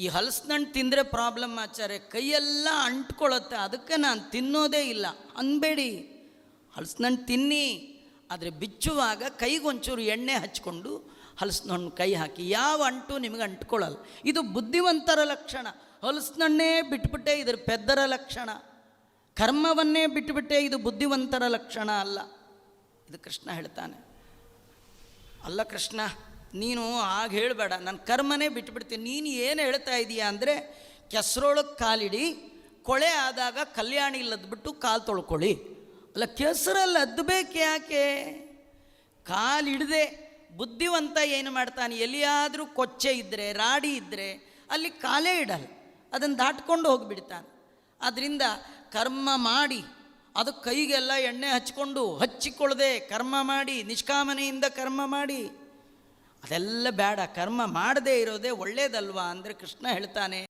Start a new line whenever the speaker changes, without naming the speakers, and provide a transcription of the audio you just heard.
ಈ ಹಲಸಿನಣ್ಣು ತಿಂದರೆ ಪ್ರಾಬ್ಲಮ್ ಆಚಾರ್ಯ, ಕೈಯೆಲ್ಲ ಅಂಟ್ಕೊಳ್ಳುತ್ತೆ, ಅದಕ್ಕೆ ನಾನು ತಿನ್ನೋದೇ ಇಲ್ಲ ಅನ್ಬೇಡಿ. ಹಲಸಿನಣ್ಣು ತಿನ್ನಿ, ಆದರೆ ಬಿಚ್ಚುವಾಗ ಕೈಗೊಂಚೂರು ಎಣ್ಣೆ ಹಚ್ಕೊಂಡು ಹಲಸಿನಣ್ಣು ಕೈ ಹಾಕಿ, ಯಾವ ಅಂಟು ನಿಮಗೆ ಅಂಟ್ಕೊಳ್ಳಲ್ಲ. ಇದು ಬುದ್ಧಿವಂತರ ಲಕ್ಷಣ. ಹಲಸಿನಣ್ಣೇ ಬಿಟ್ಬಿಟ್ಟೆ ಇದ್ರ ಪೆದ್ದರ ಲಕ್ಷಣ, ಕರ್ಮವನ್ನೇ ಬಿಟ್ಟುಬಿಟ್ಟೆ ಇದು ಬುದ್ಧಿವಂತರ ಲಕ್ಷಣ ಅಲ್ಲ. ಇದು ಕೃಷ್ಣ ಹೇಳ್ತಾನೆ. ಅಲ್ಲ ಕೃಷ್ಣ, ನೀನು ಆಗ ಹೇಳಬೇಡ, ನನ್ನ ಕರ್ಮನೇ ಬಿಟ್ಟುಬಿಡ್ತೀನಿ. ನೀನು ಏನು ಹೇಳ್ತಾ ಇದೀಯಾ ಅಂದರೆ, ಕೆಸರೊಳಗೆ ಕಾಲಿಡಿ, ಕೊಳೆ ಆದಾಗ ಕಲ್ಯಾಣಿ ಲದ್ಬಿಟ್ಟು ಕಾಲು ತೊಳ್ಕೊಳ್ಳಿ. ಅಲ್ಲ, ಕೆಸರಲ್ಲಿ ಅದ್ದಬೇಕು ಯಾಕೆ? ಕಾಲಿಡದೆ ಬುದ್ಧಿವಂತ ಏನು ಮಾಡ್ತಾನೆ, ಎಲ್ಲಿಯಾದರೂ ಕೊಚ್ಚೆ ಇದ್ದರೆ, ರಾಡಿ ಇದ್ದರೆ ಅಲ್ಲಿ ಕಾಲೇ ಇಡಲ್ಲ, ಅದನ್ನು ದಾಟ್ಕೊಂಡು ಹೋಗಿಬಿಡ್ತಾನೆ. ಆದ್ದರಿಂದ ಕರ್ಮ ಮಾಡಿ, ಅದು ಕೈಗೆಲ್ಲ ಎಣ್ಣೆ ಹಚ್ಚಿಕೊಳ್ಳದೆ ಕರ್ಮ ಮಾಡಿ, ನಿಷ್ಕಾಮನೆಯಿಂದ ಕರ್ಮ ಮಾಡಿ, ಅದೆಲ್ಲ ಬೇಡ. ಕರ್ಮ ಮಾಡದೇ ಇರೋದೇ ಒಳ್ಳೇದಲ್ವಾ ಅಂದರೆ ಕೃಷ್ಣ ಹೇಳ್ತಾನೆ,